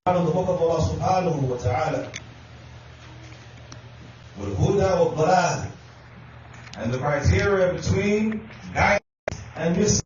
of the book of Allah subhanahu wa ta'ala. وَالْهُدَى وَالضَّلَالِ, and the criteria between guidance and misguidance.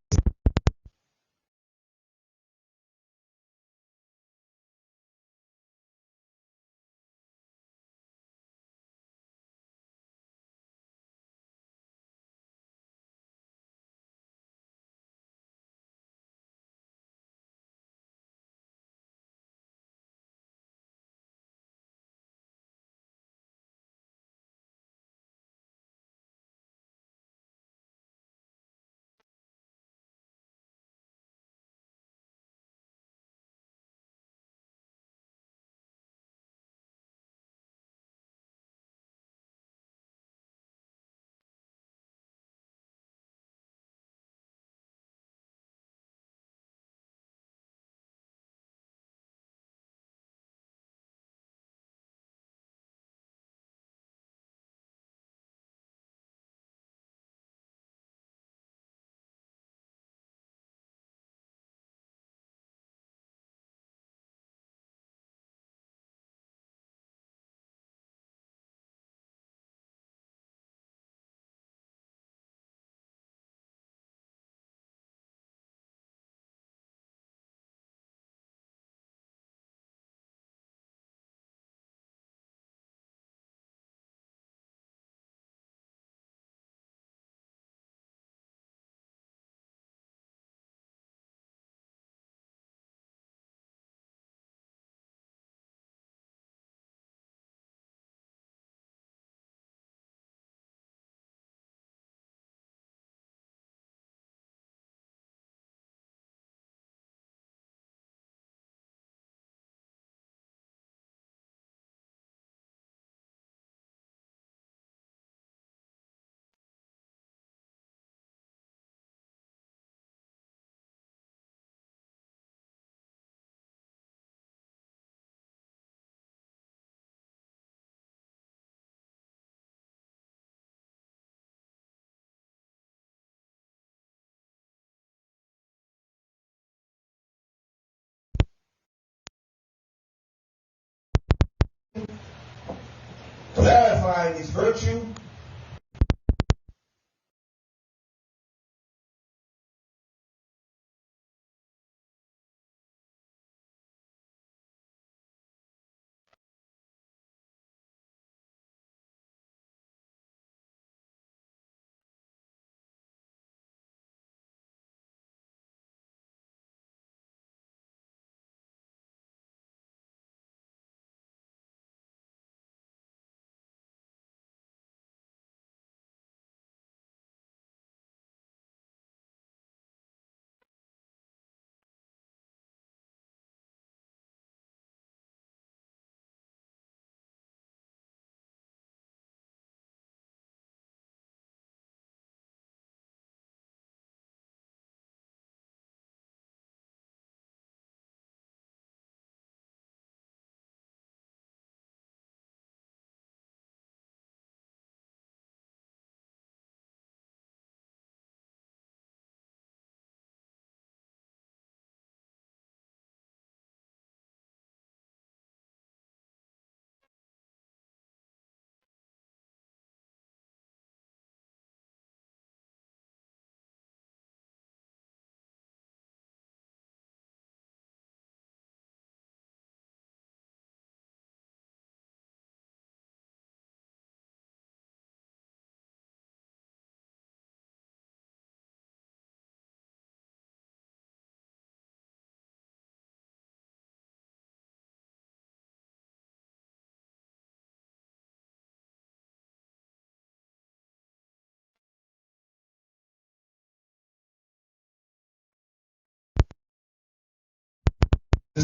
Clarifying its virtue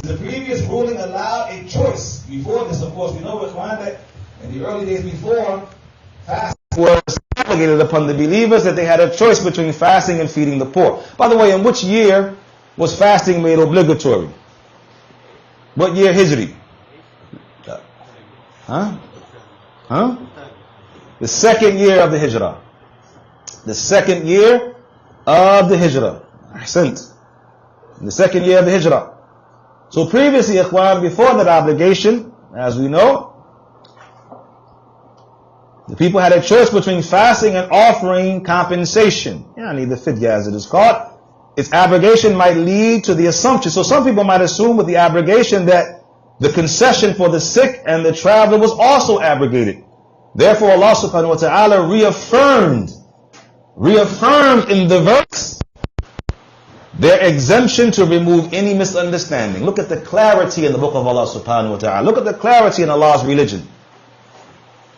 the previous ruling allowed a choice. Before this, of course, we know that in the early days before, fasting was obligated upon the believers, that they had a choice between fasting and feeding the poor. By the way, in which year was fasting made obligatory? What year Hijri? The second year of the Hijrah. The second year of the Hijrah. Ahsant. The second year of the Hijrah. So previously, ikhwan, before that obligation, as we know, the people had a choice between fasting and offering compensation. The fidya as it is called. Its abrogation might lead to the assumption. So some people might assume with the abrogation that the concession for the sick and the traveler was also abrogated. Therefore Allah subhanahu wa ta'ala reaffirmed in the verse their exemption to remove any misunderstanding. Look at the clarity in the book of Allah subhanahu wa ta'ala. Look at the clarity in Allah's religion.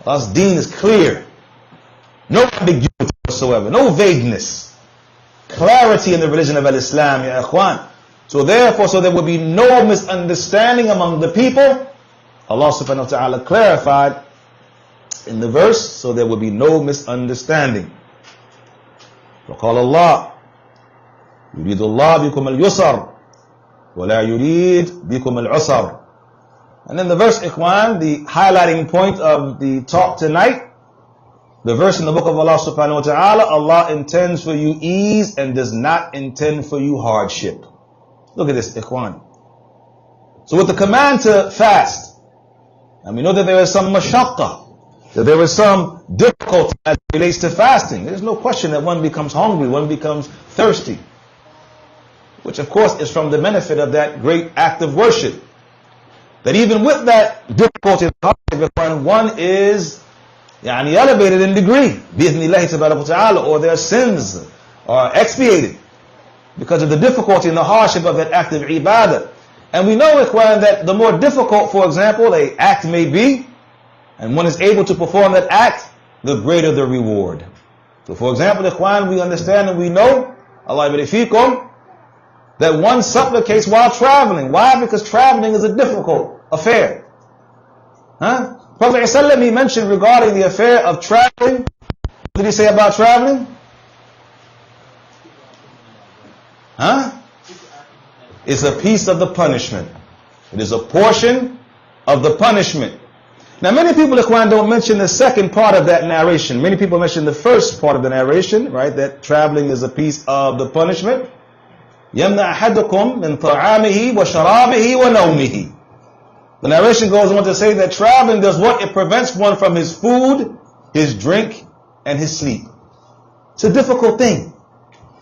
Allah's deen is clear. No ambiguity whatsoever. No vagueness. Clarity in the religion of Al-Islam, ya ikhwan. So therefore, so there will be no misunderstanding among the people. Allah subhanahu wa ta'ala clarified in the verse, so there will be no misunderstanding. وقال الله يريد الله بكم اليسر ولا يريد بكم العسر. And in the verse, ikhwan, the highlighting point of the talk tonight, the verse in the book of Allah subhanahu wa ta'ala, Allah intends for you ease and does not intend for you hardship. Look at this, ikhwan. So with the command to fast, and we know that there is some mashaqqa, that there is some difficulty as it relates to fasting. There's no question that one becomes hungry, one becomes thirsty, which of course is from the benefit of that great act of worship. That even with that difficulty, one is elevated in degree, bi'idhnillahi tabaraka wa ta'ala, or their sins are expiated because of the difficulty and the hardship of that act of ibadah. And we know, ikhwan, that the more difficult, for example, an act may be, and one is able to perform that act, the greater the reward. So for example, ikhwan, we understand and we know, Allah fikum, that one supplicates while traveling. Why? Because traveling is a difficult affair. Prophet ﷺ, he mentioned regarding the affair of traveling. What did he say about traveling? It's a piece of the punishment. It is a portion of the punishment. Now many people, ikhwan, don't mention the second part of that narration. Many people mention the first part of the narration, right? That traveling is a piece of the punishment. يَمْنَعْ أَحَدُكُمْ مِنْ طَعَامِهِ وَشَرَابِهِ وَنَوْمِهِ. The narration goes on to say that traveling does what? It prevents one from his food, his drink, and his sleep. It's a difficult thing.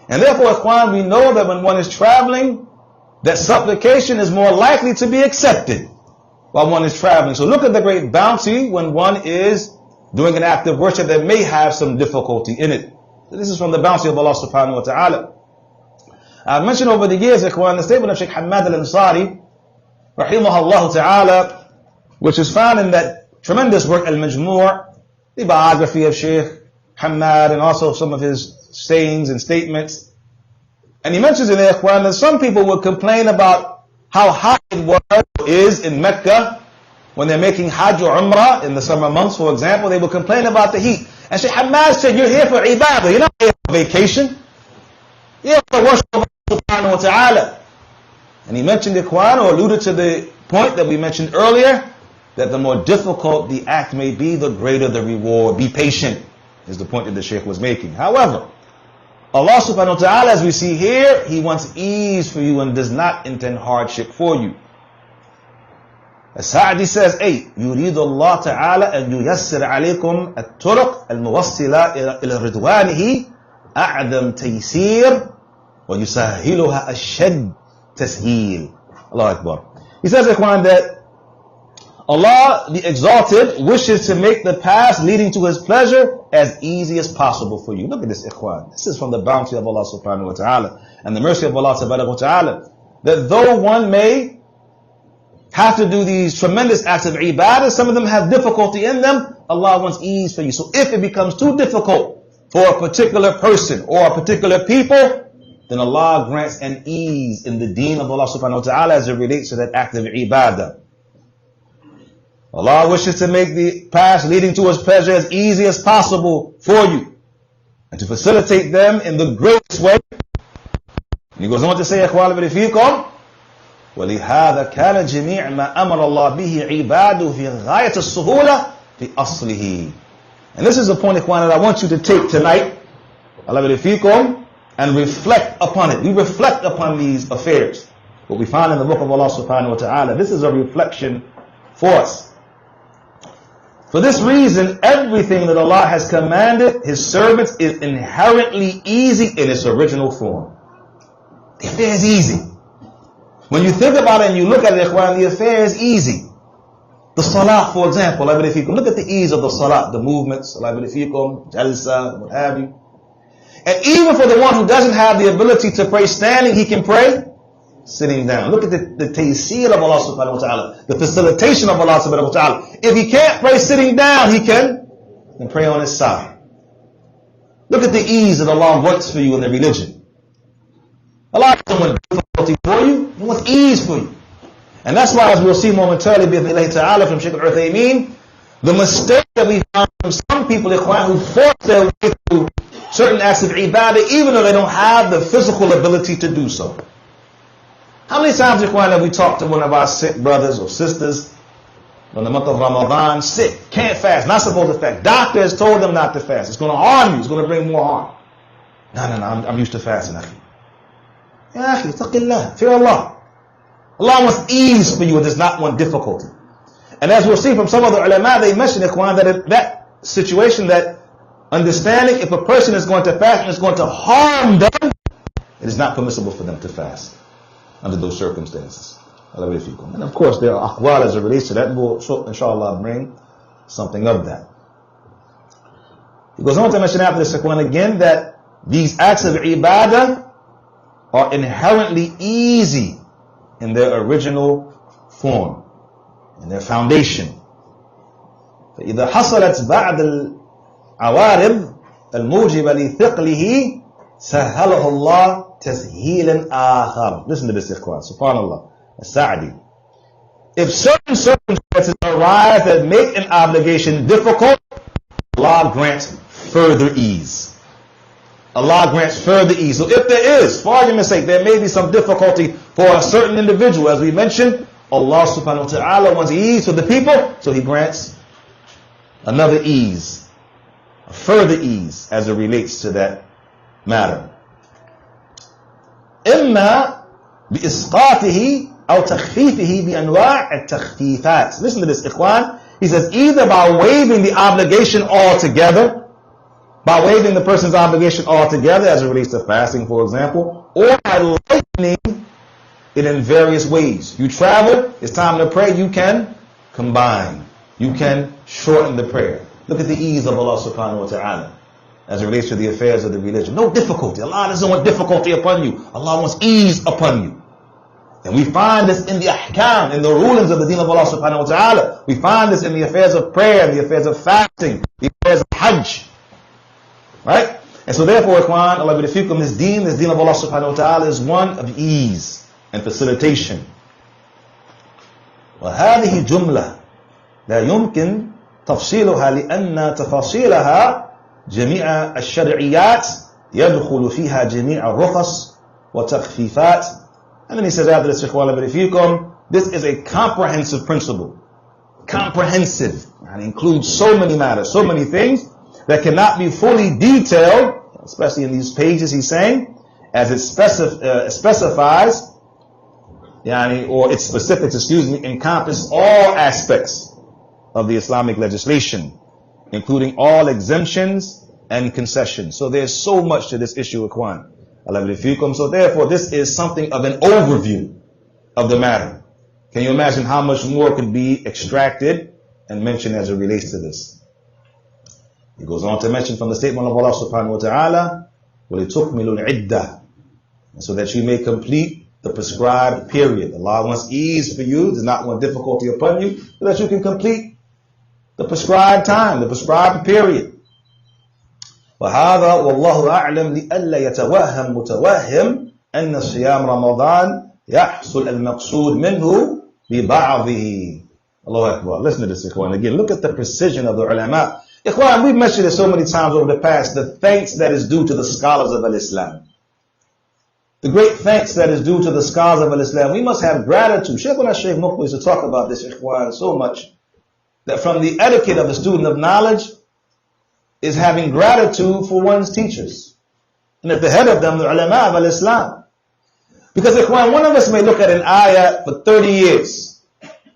And therefore, ikhwan, we know that when one is traveling, that supplication is more likely to be accepted while one is traveling. So look at the great bounty when one is doing an act of worship that may have some difficulty in it. So this is from the bounty of Allah subhanahu wa ta'ala. I've mentioned over the years, ikhwan, the statement of Shaykh Hamad al-Ansari, rahimahullah ta'ala, which is found in that tremendous work, Al-Majmu', the biography of Shaykh Hamad, and also some of his sayings and statements. And he mentions in there, ikhwan, that some people would complain about how hot it is in Mecca when they're making Hajj or Umrah in the summer months, for example. They would complain about the heat. And Shaykh Hamad said, you're here for ibadah, you're not here for vacation. You're here for worship of Allah subhanahu wa ta'ala. And he mentioned, ikhwan, or alluded to the point that we mentioned earlier, that the more difficult the act may be, the greater the reward. Be patient, is the point that the Shaykh was making. However, Allah subhanahu wa ta'ala, as we see here, He wants ease for you and does not intend hardship for you. As Sa'di says, يريد الله تعالى أن ييسر عليكم الطرق الموصلة إلى رضوانه أعظم تيسير ويسهلها الشد تسهيل. Allah Akbar. He says, ikhwan, that Allah, the Exalted, wishes to make the path leading to His pleasure as easy as possible for you. Look at this, ikhwan. This is from the bounty of Allah subhanahu wa ta'ala and the mercy of Allah subhanahu wa ta'ala. That though one may have to do these tremendous acts of ibadah, some of them have difficulty in them, Allah wants ease for you. So if it becomes too difficult for a particular person or a particular people, then Allah grants an ease in the deen of Allah subhanahu wa ta'ala as it relates to that act of ibadah. Allah wishes to make the path leading to His pleasure as easy as possible for you and to facilitate them in the greatest way. And he goes on to say, أخوان فيكم ولهذا كان جميع ما أمر الله به عباده في غاية السهولة في أصله. And this is the point, ikhwan, that I want you to take tonight, Allah fikum, and reflect upon it. We reflect upon these affairs. what we find in the book of Allah subhanahu wa ta'ala. This is a reflection for us. For this reason, everything that Allah has commanded His servants is inherently easy in its original form. The affair is easy. When you think about it and you look at it, ikhwan, the affair is easy. The salah, for example, look at the ease of the salah, the movements, jalsa, what have you. And even for the one who doesn't have the ability to pray standing, he can pray sitting down. Look at the taysir of Allah subhanahu wa ta'ala, the facilitation of Allah subhanahu wa ta'ala. If he can't pray sitting down, he can pray on his side. Look at the ease that Allah works for you in the religion. Allah doesn't want difficulty for you, He wants ease for you. And that's why, as we'll see momentarily, bi'idhnillahi ta'ala, from Shaykh al-Uthaymeen, the mistake that we find from some people, ikhwan, who force their way through certain acts of ibadah, even though they don't have the physical ability to do so. How many times, ikhwan, have we talked to one of our sick brothers or sisters in the month of Ramadan, sick, can't fast, not supposed to fast. Doctor has told them not to fast. It's going to harm you. It's going to bring more harm. No, I'm used to fasting. Ya akhi, taqillah, fear Allah. Allah wants ease for you, and does not want difficulty. And as we'll see from some of the ulama, they mention, ikhwan, that situation, that understanding, if a person is going to fast and is going to harm them, it is not permissible for them to fast under those circumstances. And of course, there are aqwal as it relates to that, and we'll, inshallah, bring something of that. He goes on to mention after this, ikhwan, again, that these acts of ibadah are inherently easy in their original form, in their foundation. فإذا حصلت بعد العوارض الموجبة لثقله سهله الله تسهيلا آخر. Listen to this, ikhwan. Subhanallah. As-Sa'di. If certain circumstances arise that make an obligation difficult, Allah grants further ease. Allah grants further ease. So if there is, for argument's sake, there may be some difficulty for a certain individual, as we mentioned, Allah subhanahu wa ta'ala wants ease for the people, so He grants another ease, a further ease as it relates to that matter. إما بإسقاطه أو تخفيفه بأنواع التخفيفات. Listen to this, ikhwan. He says either by waiving the obligation altogether, by waiving the person's obligation altogether as it relates to fasting, for example, or by lightening it in various ways. You travel, it's time to pray, you can combine. You can shorten the prayer. Look at the ease of Allah subhanahu wa ta'ala as it relates to the affairs of the religion. No difficulty. Allah doesn't want difficulty upon you. Allah wants ease upon you. And we find this in the ahkam, in the rulings of the deen of Allah subhanahu wa ta'ala. We find this in the affairs of prayer, the affairs of fasting, the affairs of hajj. Right? And so therefore, ikhwan, Allah bidifikum, this deen of Allah subhanahu wa ta'ala is one of ease and facilitation. وهذه جملة لا يمكن تفصيلها لأن تفاصيلها جميع الشرعيات يدخل فيها جميع الرخص وتخفيفات. And then he says after this, ikhwan, bidifikum, this is a comprehensive principle. Comprehensive. And it includes so many matters, so many things that cannot be fully detailed, especially in these pages, he's saying, as it specifies, or its specifics, encompass all aspects of the Islamic legislation, including all exemptions and concessions. So there's so much to this issue, ikhwan. So therefore, this is something of an overview of the matter. Can you imagine how much more could be extracted and mentioned as it relates to this? He goes on to mention from the statement of Allah subhanahu wa ta'ala, وَلِتُكْمِلُوا الْعِدَّةِ, so that you may complete the prescribed period. Allah wants ease for you, does not want difficulty upon you, so that you can complete the prescribed time, the prescribed period. وَهَذَا وَاللَّهُ أَعْلَمْ لِأَلَّا يَتَوَهَّمْ مُتَوَهِّمْ أَنَّ صِيَامَ رَمَضَانَ يَحْصُلْ الْمَقْصُودِ مِنْهُ بِبَعْضِهِ. Allahu Akbar. Listen to this, ikhwan. Again, look at the precision of the ulama. Ikhwan, we've mentioned it so many times over the past, the thanks that is due to the scholars of Al-Islam. The great thanks that is due to the scholars of Al-Islam. We must have gratitude. Shaykh Muqbil used to talk about this, ikhwan, so much, that from the etiquette of the student of knowledge is having gratitude for one's teachers. And at the head of them, the ulama of Al-Islam. Because one of us may look at an ayah for 30 years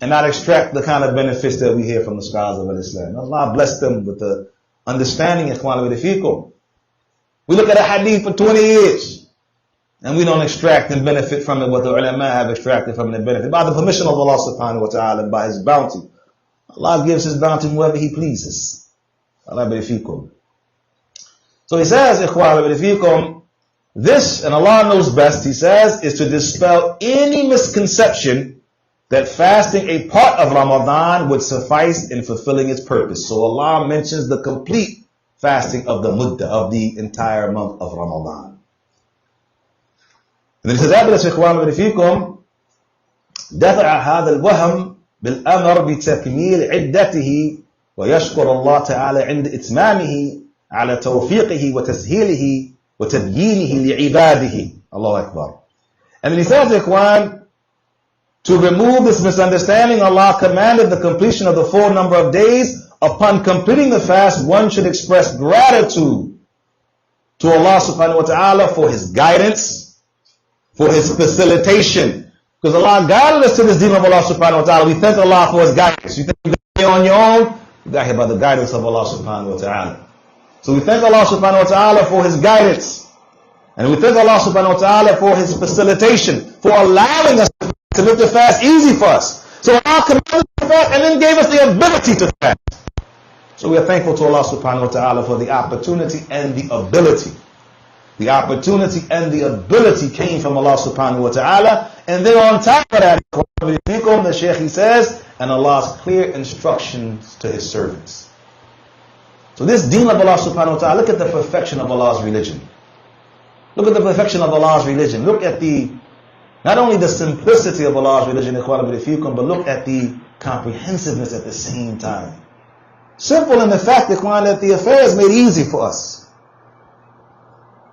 and not extract the kind of benefits that we hear from the scholars of Islam. Allah bless them with the understanding. We look at a hadith for 20 years and we don't extract and benefit from it what the ulama have extracted from it and benefit. By the permission of Allah subhanahu wa ta'ala and by His bounty. Allah gives His bounty to whoever He pleases. Allah barifikum. So He says, this, and Allah knows best, He says, is to dispel any misconception that fasting a part of Ramadan would suffice in fulfilling its purpose. So Allah mentions the complete fasting of the muddah, of the entire month of Ramadan. And then He says, دفع هذا الوهم بالأمر بتكميل عدته ويشكر الله تعالى عند إتمامه على توفيقه وتسهيله وتبيينه لعباده. Allahu Akbar. And then He says, Ikhwan, to remove this misunderstanding, Allah commanded the completion of the full number of days. Upon completing the fast, one should express gratitude to Allah subhanahu wa ta'ala for His guidance, for His facilitation. Because Allah guided us to this deen of Allah subhanahu wa ta'ala. We thank Allah for His guidance. You think you got here on your own? You got here by the guidance of Allah subhanahu wa ta'ala. So we thank Allah subhanahu wa ta'ala for His guidance. And we thank Allah subhanahu wa ta'ala for His facilitation, for allowing us to make the fast easy for us. So Allah commanded us to fast and then gave us the ability to fast. So we are thankful to Allah subhanahu wa ta'ala for the opportunity and the ability. The opportunity and the ability came from Allah subhanahu wa ta'ala. And then on top of that, the Shaykh, he says, and Allah's clear instructions to His servants. So this deen of Allah subhanahu wa ta'ala, look at the perfection of Allah's religion. Look at the perfection of Allah's religion. Look at not only the simplicity of Allah's religion, but look at the comprehensiveness at the same time. Simple in the fact that the affair is made easy for us.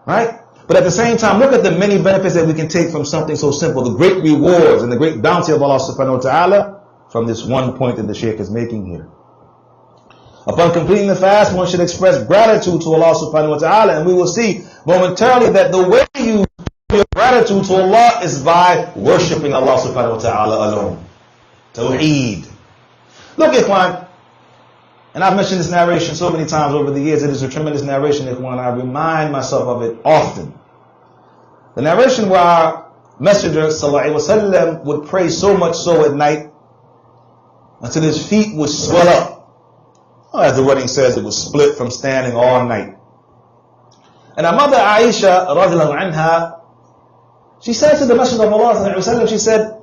Right? But at the same time, look at the many benefits that we can take from something so simple, the great rewards and the great bounty of Allah subhanahu wa ta'ala from this one point that the Shaykh is making here. Upon completing the fast, one should express gratitude to Allah subhanahu wa ta'ala, and we will see momentarily that the way you show your gratitude to Allah is by worshipping Allah subhanahu wa ta'ala alone. Tawheed. Look, Ikhwan, and I've mentioned this narration so many times over the years. It is a tremendous narration, Ikhwan. I remind myself of it often. The narration where our Messenger sallallahu alaihi wasallam would pray so much so at night until his feet would swell up. As the wording says, it was split from standing all night. And our mother Aisha radiallahu anha, she said to the Messenger of Allah sallallahu alaihi wasallam, she said,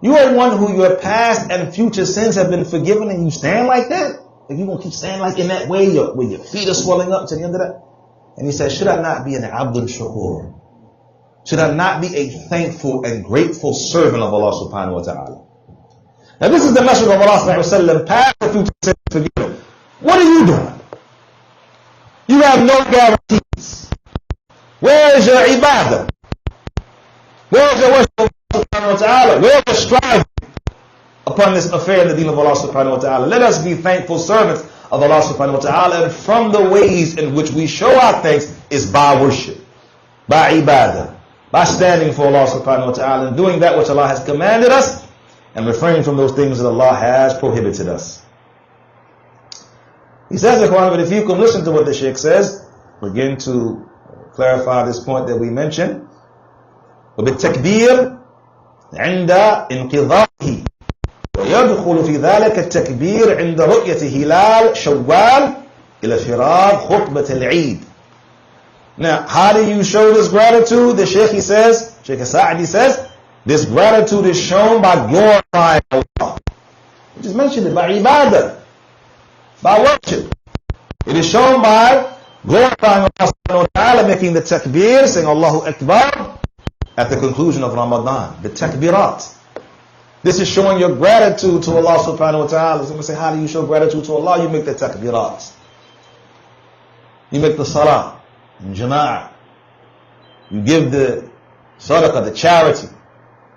you are one who your past and future sins have been forgiven, and you stand like that? If you won't keep standing like in that way, where your feet are swelling up to the end of that? And he said, should I not be an Abdul Shakur? Should I not be a thankful and grateful servant of Allah subhanahu wa ta'ala? Now this is the Messenger of Allah sallallahu alaihi wasallam, past and future sins forgiven. What are you doing? You have no guarantees. Where is your ibadah? Where is your worship of Allah subhanahu wa ta'ala? Where is your striving upon this affair in the deen of Allah subhanahu wa ta'ala? Let us be thankful servants of Allah subhanahu wa ta'ala, and from the ways in which we show our thanks is by worship, by ibadah, by standing for Allah subhanahu wa ta'ala and doing that which Allah has commanded us and refraining from those things that Allah has prohibited us. He says, if you can listen to what the Shaykh says, begin to clarify this point that we mentioned. وبالتكبير عند انقضائه ويدخل في ذلك التكبير عند رؤية هلال شوال إلى فراغ خطبة العيد. Now, how do you show this gratitude? The Shaykh, Shaykh Sa'di says, this gratitude is shown by glorifying Allah. We just mentioned it, by ibadah, by worship. It is shown by glorifying Allah subhanahu wa ta'ala, making the takbir, saying Allahu Akbar at the conclusion of Ramadan. The takbirat. This is showing your gratitude to Allah subhanahu wa ta'ala. Someone say, how do you show gratitude to Allah? You make the takbirat. You make the salah in jama'ah. You give the sadaqah, the charity,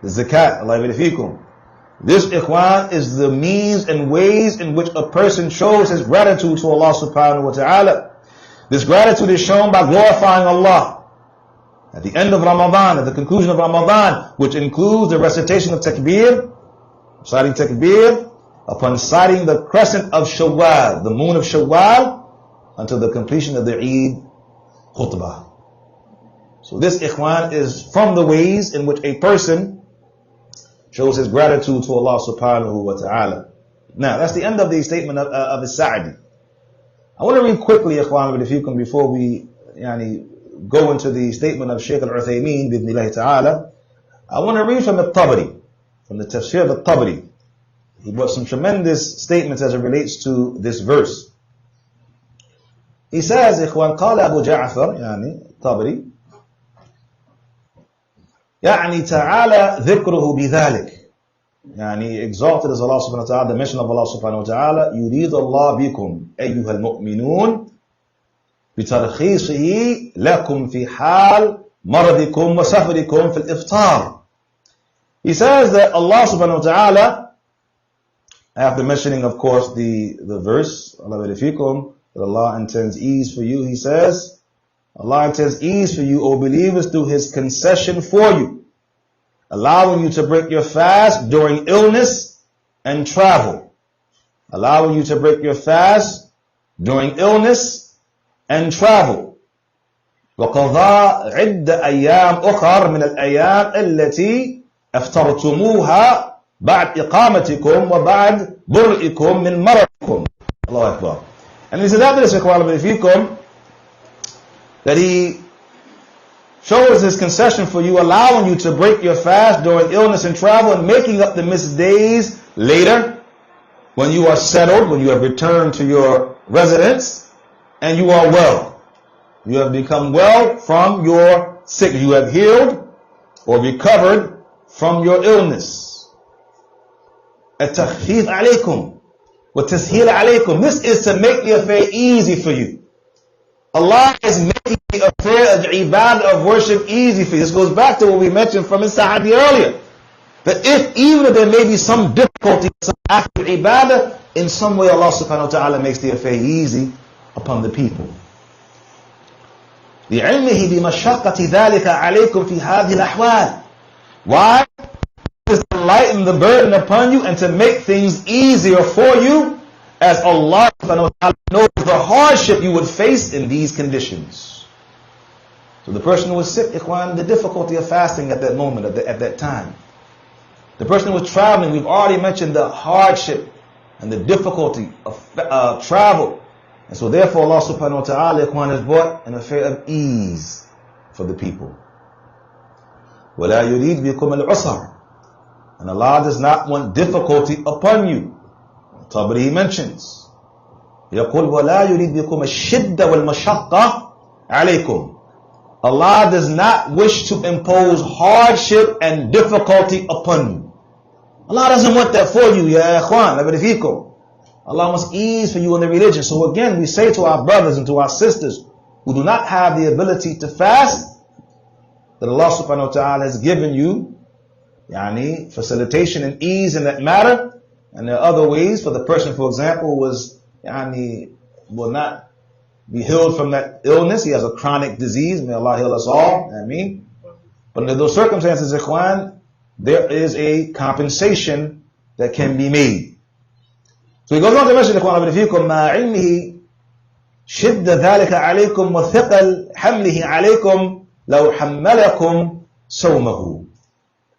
the zakat. Allah yabarik. This, ikhwan, is the means and ways in which a person shows his gratitude to Allah subhanahu wa ta'ala. This gratitude is shown by glorifying Allah At the end of Ramadan, at the conclusion of Ramadan, which includes the recitation of takbir, reciting takbir, upon sighting the crescent of Shawwal, the moon of Shawwal, until the completion of the Eid khutbah. So this, ikhwan, is from the ways in which a person shows his gratitude to Allah subhanahu wa ta'ala. Now, that's the end of the statement of As-Sa'di. I want to read quickly, ikhwan, but if you can, before we go into the statement of Shaykh Al-Uthaymeen, bidnillahi ta'ala, I want to read from the Tabari, from the tafsir of the Tabari. He brought some tremendous statements as it relates to this verse. He says, ikhwan, قال Abu Ja'far, Tabari, تعالى ذكره بذلك. Exalted is Allah subhanahu wa ta'ala, the mention of Allah subhanahu wa ta'ala, يريد الله بكم أيها المؤمنون بترخيصه لكم في حال مرضكم وسفركم في الإفطار. He says that Allah subhanahu wa ta'ala, after mentioning, of course, the verse, that Allah intends ease for you, He says, Allah intends ease for you, O believers, through His concession for you, allowing you to break your fast during illness and travel. Allowing you to break your fast during illness and travel. وَقَضَى عِدَّ أَيَّامٍ أُخَرٍ مِنَ الْأَيَّامِ الَّتِي أَفْتَرْتُمُوهَا بَعْدْ إِقَامَتِكُمْ وَبَعْدْ بُرْئِكُمْ مِنْ مَرَضِكُمْ. Allahu Akbar. And he says after this, that He shows His concession for you, allowing you to break your fast during illness and travel, and making up the missed days later, when you are settled, when you have returned to your residence, and you are well. You have become well from your sickness. You have healed or recovered from your illness. التخفيف عليكم والتسهيل عليكم. This is to make the affair easy for you. Allah is making the affair of the ibadah of worship easy for you. This goes back to what we mentioned from As-Sa'di earlier. That even if there may be some difficulty, some act of ibadah, in some way Allah subhanahu wa ta'ala makes the affair easy upon the people. لِعِلْمِهِ بِمَشَّقَّةِ ذَلِكَ عَلَيْكُمْ فِي هَذِهِ الْأَحْوَالِ. Why? To lighten the burden upon you and to make things easier for you, as Allah subhanahu wa ta'ala knows the hardship you would face in these conditions. So the person who was sick, ikhwan, the difficulty of fasting at that moment, at that time. The person who was traveling, we've already mentioned the hardship and the difficulty of travel. And so therefore Allah subhanahu wa ta'ala, ikhwan, has brought an affair of ease for the people. وَلَا يُرِيدْ بِكُمَ الْعُسْرَ. And Allah does not want difficulty upon you. Tabari He mentions, يقول وَلَا يُرِيدْ بِكُمَ الشِّدَّ وَالْمَشَقَّةِ عَلَيْكُمْ. Allah does not wish to impose hardship and difficulty upon you. Allah doesn't want that for you, ya ikhwan, labarifikum. Allah wants ease for you in the religion. So again, we say to our brothers and to our sisters who do not have the ability to fast, that Allah subhanahu wa ta'ala has given you facilitation and ease in that matter. And there are other ways for the person, for example, will not be healed from that illness. He has a chronic disease. May Allah heal us all. Ameen. But under those circumstances, ikhwan, there is a compensation that can be made. So he goes on to mention, ikhwan, مَا عِلْمِهِ شِدَّ ذَلِكَ عَلَيْكُمْ وَثِقَلْ حَمْلِهِ عَلَيْكُمْ لَوْ حَمَّلَكُمْ سَوْمَهُ.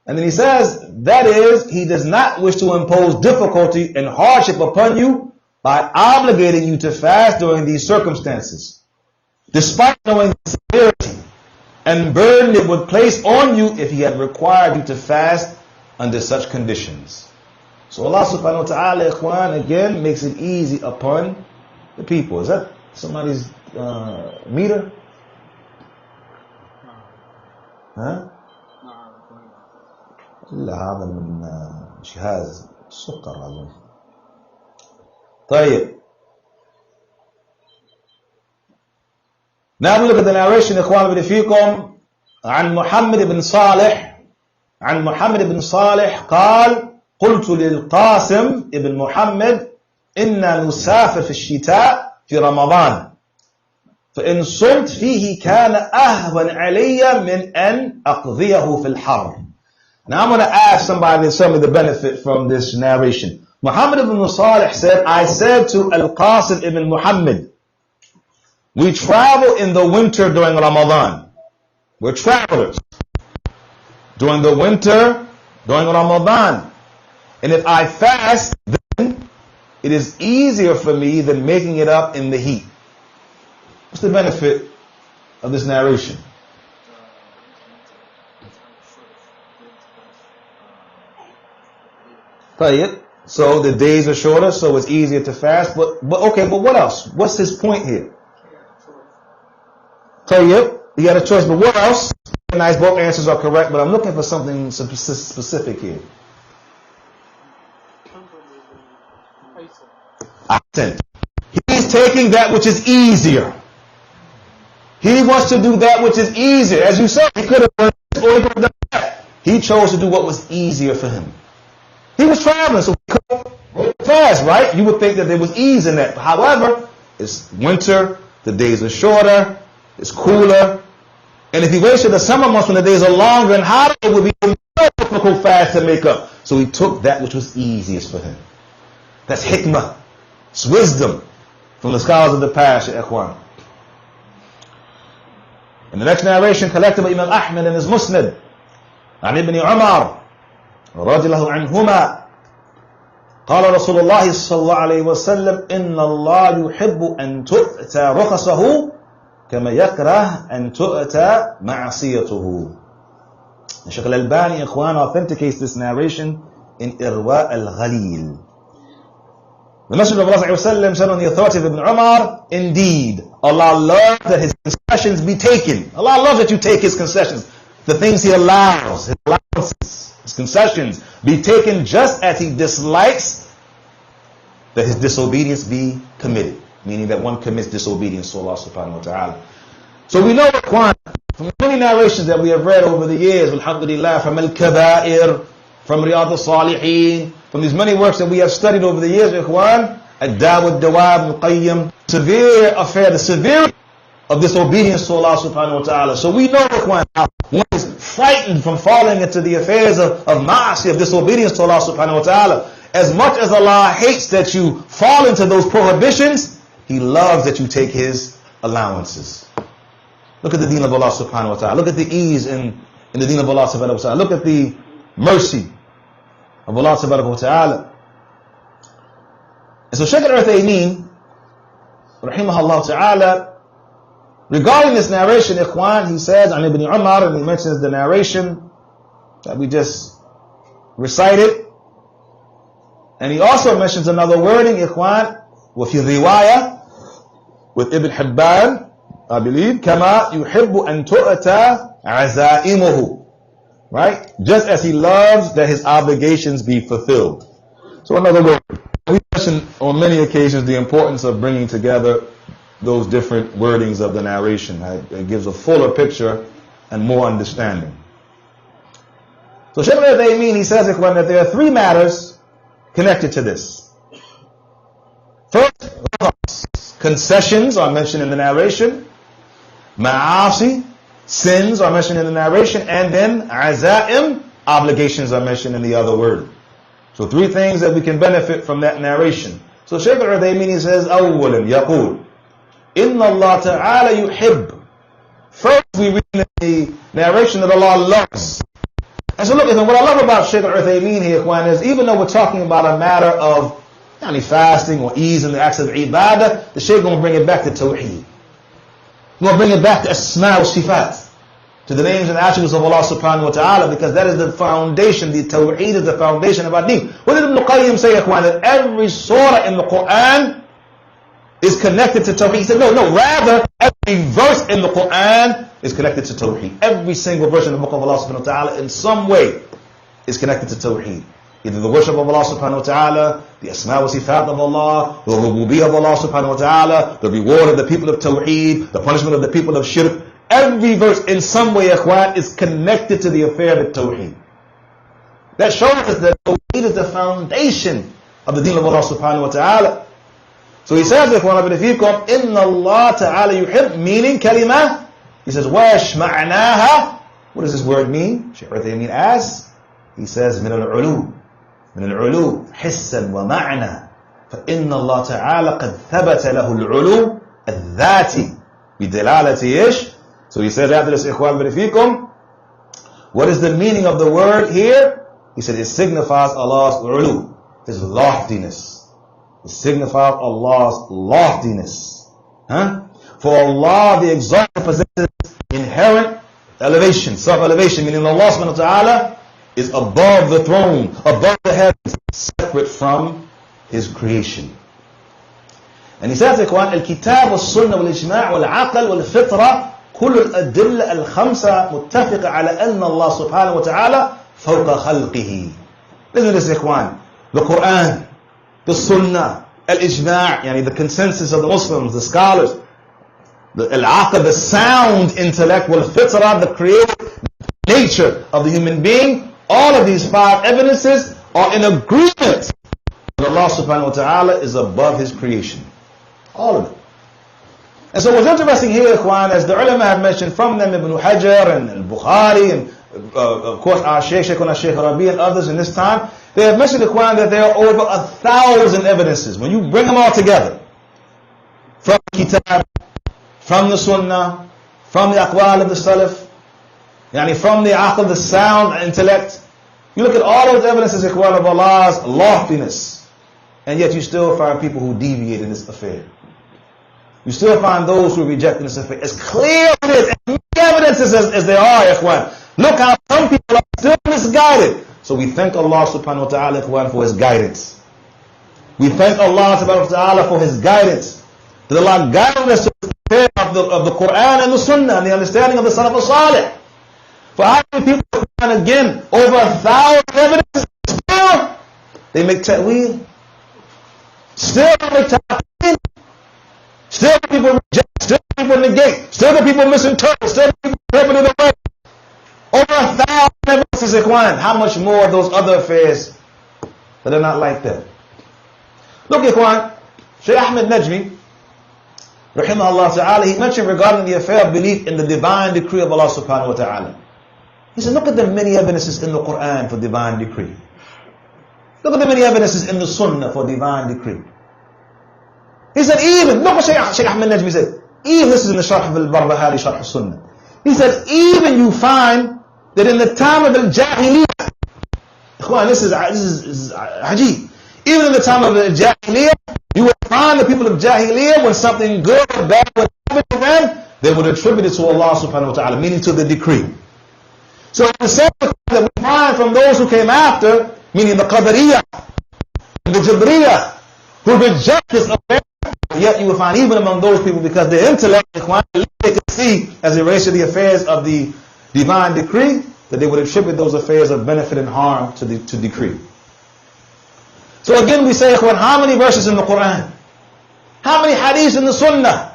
And then he says, that is, He does not wish to impose difficulty and hardship upon you by obligating you to fast during these circumstances, despite knowing the severity and burden it would place on you if He had required you to fast under such conditions. So Allah subhanahu wa ta'ala, ikhwan, again makes it easy upon the people. Is that somebody's meter? Huh? لا هذا من جهاز السكر أظن. طيب. Now we look at the narration, إخوان فيكم, عن محمد بن صالح. عن محمد بن صالح قال: قلت للقاسم ابن محمد: إنا نسافر في الشتاء في رمضان، فإن صمت فيه كان أهون علي من أن أقضيه في الحرب. Now I'm going to ask somebody to tell me the benefit from this narration. Muhammad ibn Salih said, I said to Al-Qasim ibn Muhammad, we travel in the winter during Ramadan. We're travelers. During the winter, during Ramadan. And if I fast, then it is easier for me than making it up in the heat. What's the benefit of this narration? So the days are shorter, so it's easier to fast. But what else? What's his point here? He had a choice, but what else? Nice, both answers are correct, but I'm looking for something specific here. He's taking that which is easier. He wants to do that which is easier. As you said, he could have done this or he could have done that. He chose to do what was easier for him. He was traveling, so he could fast, right? You would think that there was ease in that. However, it's winter, the days are shorter, it's cooler. And if he waited the summer months when the days are longer and hotter, it would be a more difficult fast to make up. So he took that which was easiest for him. That's hikmah. It's wisdom from the scholars of the past, ikhwan. In the next narration collected by Imam Ahmad in his Musnad, عن ابن عمر رضي الله عنهما قال رسول الله صلى الله عليه وسلم إن الله يحب أن تؤتى رخصه كما يكره أن تؤتى معصيته. Shaykh al-Albani ikhwan authenticates this narration in Irwa al-Ghalil. The Messenger of Allah said on the authority of Ibn Umar, indeed, Allah loves that His concessions be taken. Allah loves that you take His concessions. The things He allows, His allowances, His concessions, be taken just as He dislikes that His disobedience be committed. Meaning that one commits disobedience to Allah subhanahu wa ta'ala. So we know Qur'an, from many narrations that we have read over the years, alhamdulillah, from Al-Kaba'ir, from Riyadh al-Salihin, from these many works that we have studied over the years, ikhwan, Ad-Dawud, Dawab, Al-Qayyim, severe affair, the severity of disobedience to Allah subhanahu wa ta'ala. So we know, ikhwan, how one is frightened from falling into the affairs of ma'asi, of disobedience to Allah subhanahu wa ta'ala. As much as Allah hates that you fall into those prohibitions, He loves that you take His allowances. Look at the deen of Allah subhanahu wa ta'ala. Look at the ease in the deen of Allah subhanahu wa ta'ala. Look at the mercy of Allah subhanahu wa ta'ala. And so Shaykh al-Uthaymeen, rahimahullah ta'ala, regarding this narration, ikhwan, he says, on Ibn Umar, and he mentions the narration that we just recited. And he also mentions another wording, ikhwan, وفي الرواية with Ibn Hibban, I believe, كما يحب أن تؤتى عزائمه. Right? Just as he loves that his obligations be fulfilled. So another word. We mentioned on many occasions the importance of bringing together those different wordings of the narration. It gives a fuller picture and more understanding. So Shaykh al-Uthaymeen, he says that there are three matters connected to this. First, concessions are mentioned in the narration. Ma'asi, sins are mentioned in the narration, and then azaim, obligations are mentioned in the other word. So three things that we can benefit from that narration. So Shaykh al-Uthaymeen, he says, أولا يقول إن الله تعالى يحب. First we read in the narration that Allah loves. And so look, what I love about Shaykh al-Uthaymeen here, ikhwan, is even though we're talking about a matter of fasting or ease in the acts of ibadah, the Shaykh going to bring it back to tawheed. We're going to bring it back to asma wa sifat, to the names and attributes of Allah subhanahu wa ta'ala, because that is the foundation. The tawheed is the foundation of our deen. What did Ibn Qayyim say, ikhwan? That every surah in the Qur'an is connected to tawheed. He said, no, rather, every verse in the Qur'an is connected to tawheed. Every single verse in the book of Allah subhanahu wa ta'ala in some way is connected to tawheed. Either the worship of Allah subhanahu wa ta'ala, the asma wa sifat of Allah, the rububiyyah of Allah subhanahu wa ta'ala, the reward of the people of tawheed, the punishment of the people of shirk. Every verse in some way, ikhwan, is connected to the affair of tawheed. That shows us that tawheed is the foundation of the deen of Allah subhanahu wa ta'ala. So he says, إِخْوَانَ فِيكُمْ إِنَّ اللَّهَ تَعَالَى يُحِبْ, meaning كلمة. He says, وَاش مَعْنَاهَا. What does this word mean? Shaykh Uthaymin asks. He says, مِنَ الْعُلُو. من العلو حسا ومعنى فإن الله تعالى قد ثبت له العلو الذاتي بدلالة إيش. So he says after this, إخوان فيكم, what is the meaning of the word here? He said it signifies Allah's ulu, His loftiness. It signifies Allah's loftiness. For Allah, the exalted, possesses inherent elevation, self-elevation, meaning Allah subhanahu wa ta'ala is above the throne, above the heavens, separate from His creation. And he says, الكتاب والسنة والإجماع والعقل والفطرة كل الأدلة الخمسة متفقة على أن الله سبحانه وتعالى فوق خلقه. Listen to this, إخوان. The Qur'an, the Sunnah, Al-Ijma', يعني the consensus of the Muslims, the scholars, the Al-Aql, the sound intellect, wal-fitra, the creative nature of the human being. All of these five evidences are in agreement that Allah subhanahu wa ta'ala is above His creation. All of it. And so what's interesting here, Ikhwan, as the ulama have mentioned, from them Ibn Hajar and Bukhari and of course our Shaykh Rabi and others in this time, they have mentioned, Ikhwan, that there are over 1,000 evidences. When you bring them all together, from the Kitab, from the Sunnah, from the Aqwal of the Salaf, from the Aql, the sound intellect, you look at all those evidences, Ikhwan, of Allah's loftiness, and yet you still find people who deviate in this affair. You still find those who reject this affair. As clear as it is, as many evidences as there are, Ikhwan, look how some people are still misguided. So we thank Allah subhanahu wa ta'ala, Ikhwan, for His guidance. We thank Allah subhanahu wa ta'ala for His guidance. That Allah guided us to the affair of the Qur'an and the Sunnah and the understanding of the Salaf al-Salih. For how many people, again, over 1,000 evidences, still they make ta'weel, still they make ta'weel, still the people reject, still the people negate, still the people misinterpret, still the people interpret it away. Over 1,000 evidences, Ikhwan. How much more of those other affairs that are not like that? Look, Ikhwan, Shaykh Ahmed Najmi, rahimahullah ta'ala, he mentioned regarding the affair of belief in the divine decree of Allah subhanahu wa ta'ala. He said, look at the many evidences in the Qur'an for divine decree. Look at the many evidences in the Sunnah for divine decree. He said, even, look what Shaykh Ahmed Najmi said, even, this is in the Sharh of al-Barbahari, Sharh al-Sunnah. He said, even you find that in the time of al-Jahiliyyah, Ikhwan, this is ajib. Even in the time of al-Jahiliyyah, you will find the people of Jahiliyyah, when something good or bad would happen to them, they would attribute it to Allah subhanahu wa ta'ala, meaning to the decree. So the same that we find from those who came after, meaning the Qadariyah, the Jabriyah, who reject this affair, yet you will find even among those people, because their intellect, they can see as it relates to the affairs of the divine decree, that they would attribute those affairs of benefit and harm to decree. So again we say, how many verses in the Qur'an? How many hadiths in the Sunnah?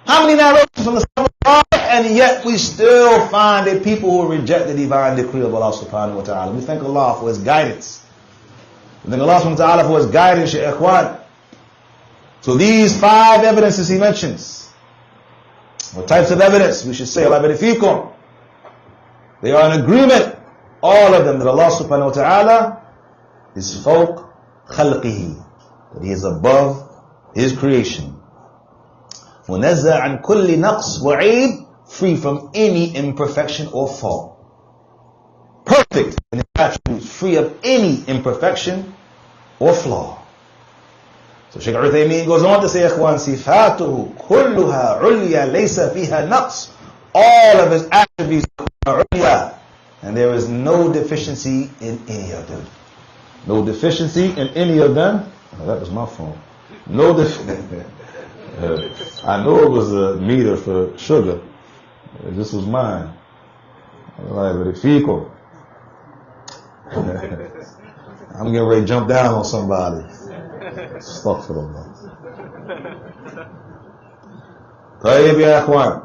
How many narrations from the Salaf, and yet we still find that people who reject the divine decree of Allah subhanahu wa ta'ala. We thank Allah for His guidance. We thank Allah subhanahu wa ta'ala for His guidance, ya ikhwan. So these five evidences he mentions, what types of evidence? We should say, Allah fikum. They are in agreement, all of them, that Allah subhanahu wa ta'ala is fawq khalqihi, that He is above His creation. وَنَزَّى عَنْ كُلِّ نَقْص وَعِيب, free from any imperfection or fault. Perfect in His attributes, free of any imperfection or flaw. So Shaykh Uthaymin goes on to say, إخوان, صفاته كلها عليا ليس فيها نقص. All of His attributes are عليا, and there is no deficiency in any of them. No deficiency in any of them. Oh, that was my phone. No deficiency. I know it was a meter for sugar. This was mine. I'm getting ready to jump down on somebody. Stuck for them. طيب يا اخوان.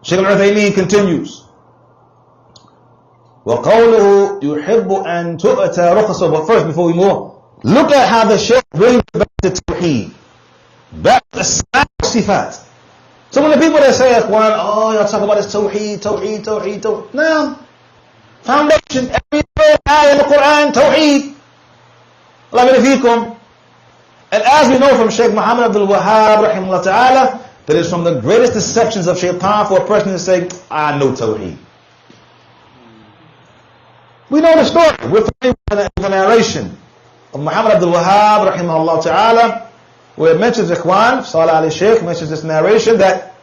Shaykh al-Uthaymin continues. وقوله يحب أن تؤتى رخصه. But first, before we move on, Look at how the Shaykh brings back to Tawheed. Back to Sifat. So when the people that say, Ikhwan, oh, y'all talk about this Tawheed. Now, foundation, every ayah in the Qur'an, Tawheed. Allah fikum. And as we know from Shaykh Muhammad Abdul-Wahhab, rahimahullah ta'ala, that is from the greatest deceptions of shaitan for a person to say, I know Tawheed. We know the story. We're familiar with the narration of Muhammad Abdul-Wahhab, rahimahullah ta'ala, where it mentions Ikhwan, Salih Ali Shaykh mentions this narration that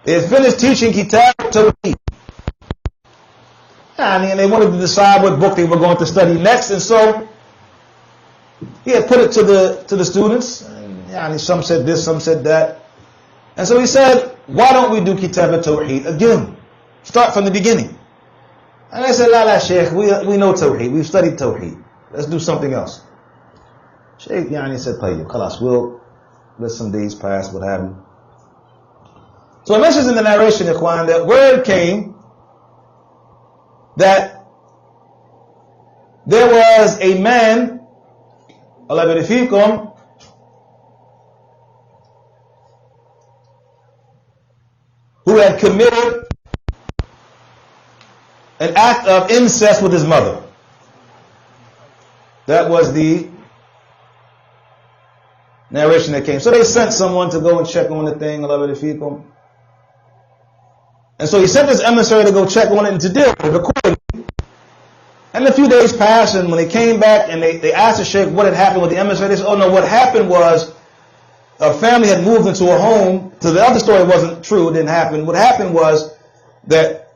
they had finished teaching Kitab Tawheed. And they wanted to decide what book they were going to study next, and so he had put it to the students. And some said this, some said that. And so he said, why don't we do Kitab Tawheed again? Start from the beginning. And I said, La Shaykh, we know Tawheed. We've studied Tawheed. Let's do something else. Shaykh said, Tayyib, khalas, we'll let some days pass, what have you. So it mentions in the narration, Ikhwan, that word came that there was a man, Allah fikum, who had committed an act of incest with his mother. That was the narration that came. So they sent someone to go and check on the thing, Allah fikum. And so he sent this emissary to go check on it and to deal with it accordingly. And a few days passed, and when they came back and they asked the Shaykh what had happened with the emissary, they said, oh no, what happened was a family had moved into a home. So the other story wasn't true, it didn't happen. What happened was that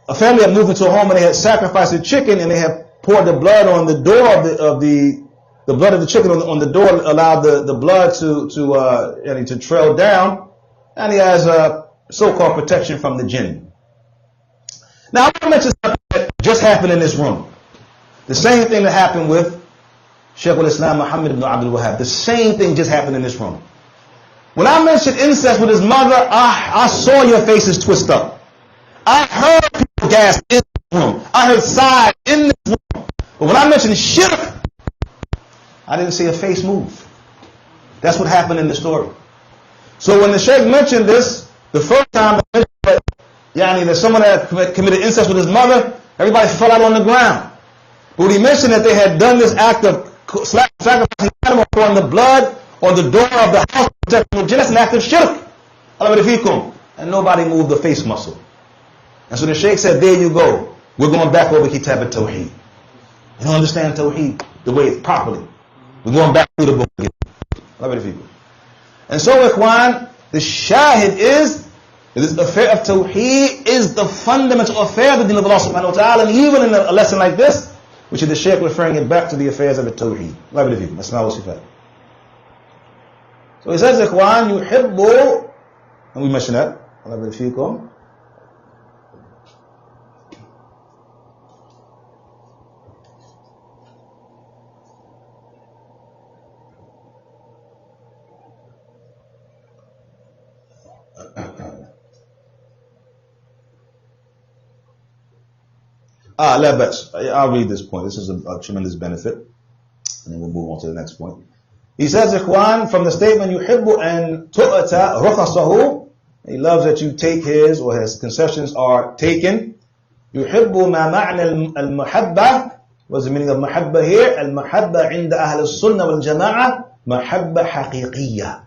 a family had moved into a home and they had sacrificed a chicken, and they had poured the blood on the door of the blood of the chicken on the door allowed the blood to trail down, and he has so-called protection from the jinn. Now I want to mention something that just happened in this room. The same thing that happened with Shaykh al-Islam Muhammad ibn Abdul Wahhab. The same thing just happened in this room. When I mentioned incest with his mother, I saw your faces twist up. I heard people gasp in this room. I heard sighs in this room. But when I mentioned shirk, I didn't see a face move. That's what happened in the story. So when the Shaykh mentioned this, the first time that someone had committed incest with his mother, everybody fell out on the ground. But when he mentioned that they had done this act of sacrificing animal, pouring the blood on the door of the house, that's an act of shirk. And nobody moved the face muscle. And so the Shaykh said, there you go. We're going back over Kitab Tawheed. You don't understand Tawheed the way it's properly. We're going back through the book again. And so, Ikhwan, the shahid is that this affair of Tawheed is the fundamental affair of the deen of Allah subhanahu wa ta'ala. And even in a lesson like this, which is the Shaykh referring it back to the affairs of the Tawheed. So he says, Ikhwan, yuhibbu, and we mentioned that. Allah fikum. I'll read this point. This is a tremendous benefit. And then we'll move on to the next point. He says, Ikhwan, from the statement, yuhibbu an tu'ata rukhasahu, he loves that you take his, or his concessions are taken. Yuhibbu ma ma'na al-muhabba. What's the meaning of muhabba here? Al-muhabba inda ahl al-sunnah wal-jama'ah, muhabba haqiqiyya.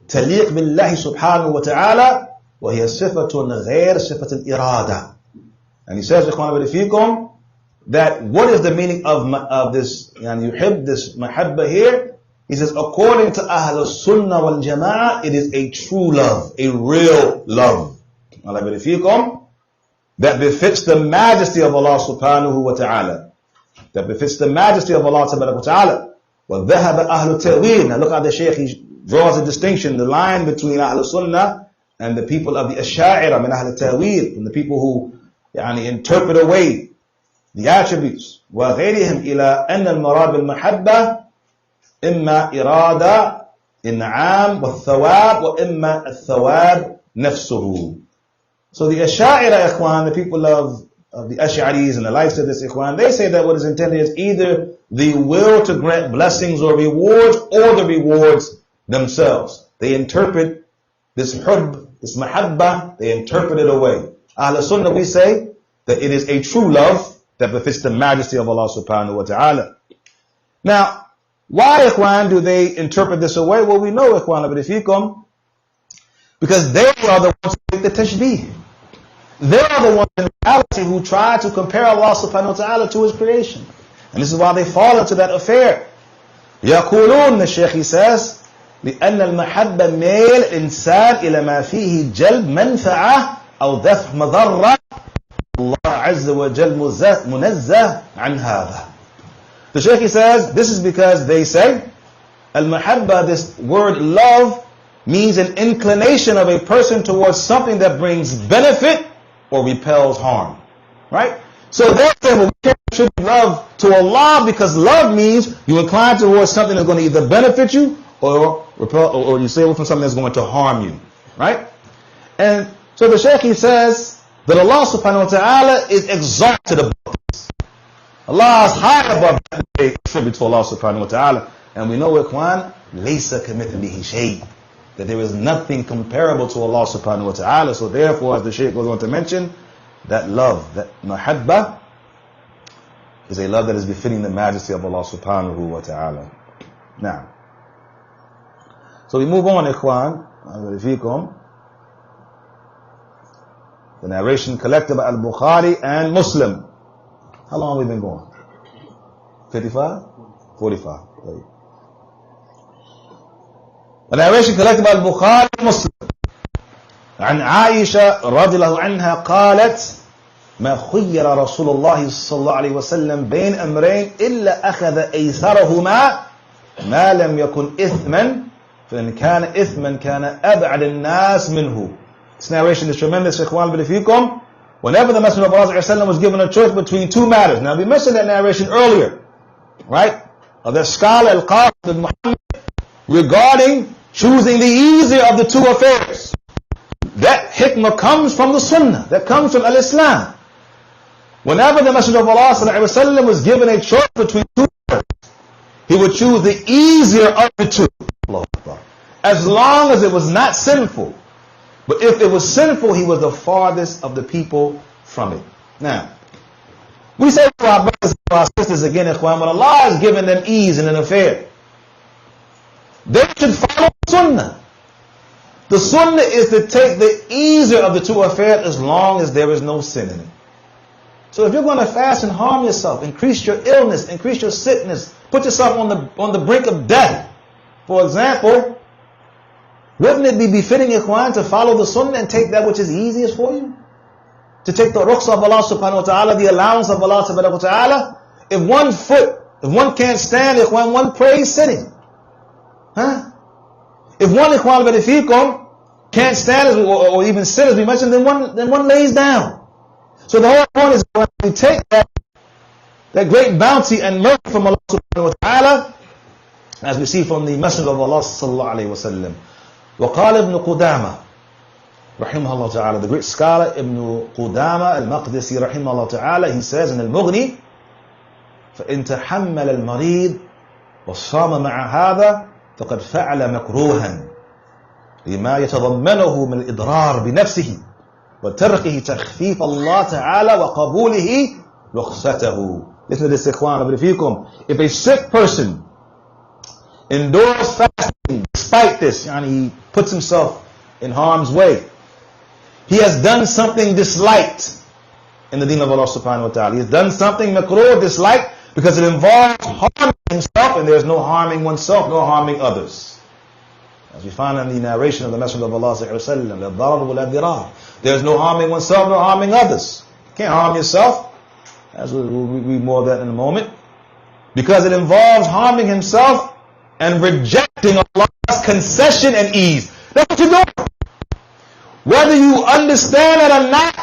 Taliq billahi subhanahu wa ta'ala, wa hiya sifatun ghayr sifat al-irada. And he says, Ikhwan fikum, that what is the meaning of this, yuhib, this mahabba here? He says, according to Ahl Sunnah wal Jama'ah, it is a true love, a real love. Allah fikum, that befits the majesty of Allah subhanahu wa ta'ala. That befits the majesty of Allah subhanahu wa ta'ala. وَذَهَبَ أَهْلُ التَّأْوِيلِ. Now look how the Shaykh, he draws a distinction, the line between Ahl Sunnah and the people of the Ash'a'ira, min Ahl Tawil, and the people who interpret away the attributes. وغيرهم إلى أن المراد بالمحبة إما إرادة إنعام والثواب وإما الثواب نفسه. So the Ash'a'ira, Ikhwan, the people of of the Ash'aris and the likes of this ikhwan, they say that what is intended is either the will to grant blessings or rewards, or the rewards themselves. They interpret this hubb, this mahabba, they interpret it away. Ahl Sunnah, we say that it is a true love that befits the majesty of Allah subhanahu wa ta'ala. Now, why, ikhwan, do they interpret this away? Well, we know, ikhwan, because they are the ones who make the tashbih. They are the ones in reality who try to compare Allah subhanahu wa ta'ala to His creation. And this is why they fall into that affair. يقولون, the Shaykh, he says, لأن المحبة ميل الإنسان إلى ما فيه جلب منفعة أو دفع مضرة الله عز وجل منزه عن هذا. The Shaykh, he says, this is because they say al-mahabba, this word love, means an inclination of a person towards something that brings benefit or repels harm. Right? So they're saying, well, we can't attribute love to Allah because love means you incline towards something that's going to either benefit you or repel, or you stay away from something that's going to harm you. Right? And so the Shaykh, he says that Allah subhanahu wa ta'ala is exalted above this. Allah is high above that they attribute to Allah subhanahu wa ta'ala. And we know, ikhwan, laysa kamithlihi shay, that there is nothing comparable to Allah subhanahu wa ta'ala. So therefore, as the Shaykh goes on to mention, that love, that mahabba, is a love that is befitting the majesty of Allah subhanahu wa ta'ala. Now, so we move on, ikhwan, the narration collected by Al-Bukhari and Muslim. How long have we been going? 55? 45. The narration collected by Al-Bukhari and Muslim. عن عائشة رضي الله عنها قالت ما خير رسول الله صلى الله عليه وسلم بين أمرين إلا أخذ أيسرهما ما لم يكن إثما فإن كان إثما كان أبعد الناس منه. This narration is tremendous, ikhwan, but if you come, whenever the Messenger of Allah was given a choice between two matters. Now we mentioned that narration earlier, right? Of the scholar Al-Qasim ibn Muhammad regarding choosing the easier of the two affairs. That hikmah comes from the Sunnah, that comes from Al-Islam. Whenever the Messenger of Allah was given a choice between two affairs, he would choose the easier of the two. As long as it was not sinful. But if it was sinful, he was the farthest of the people from it. Now, we say to our brothers and our sisters again, ikhwan, when Allah has given them ease in an affair, they should follow the Sunnah. The Sunnah is to take the easier of the two affairs as long as there is no sin in it. So if you're going to fast and harm yourself, increase your illness, increase your sickness, put yourself on the brink of death, for example, wouldn't it be befitting, ikhwan, to follow the Sunnah and take that which is easiest for you? To take the rukhsah of Allah subhanahu wa ta'ala, the allowance of Allah subhanahu wa ta'ala? If one can't stand, ikhwan, one prays sitting. Huh? If one, ikhwan benefikum, can't stand or even sit, as we mentioned, then one lays down. So the whole point is when we take that great bounty and mercy from Allah subhanahu wa ta'ala, as we see from the Messenger of Allah sallallahu alayhi wa sallam. وقال ابن قدامة رحمه الله تعالى, the great scholar Ibn Qudama al-Maqdisi رحمه الله تعالى, he says in Al-Mughni, فإن تحمل المريض والصام مع هذا فقد فعل مكروها لما يتضمنه من الإضرار بنفسه وتركه تخفيف الله تعالى وقبوله رخصته. Listen to this, ikhwan, if a sick person endures fasting despite this, he puts himself in harm's way, he has done something disliked in the deen of Allah subhanahu wa ta'ala. He has done something makruh, disliked, because it involves harming himself, and there's no harming oneself, no harming others. As we find in the narration of the Messenger of Allah sallallahu alaihi wasallam, there's no harming oneself, no harming others. You can't harm yourself, as we'll read more of that in a moment, because it involves harming himself and rejecting Allah's concession and ease. That's what you're doing. Whether you understand it or not,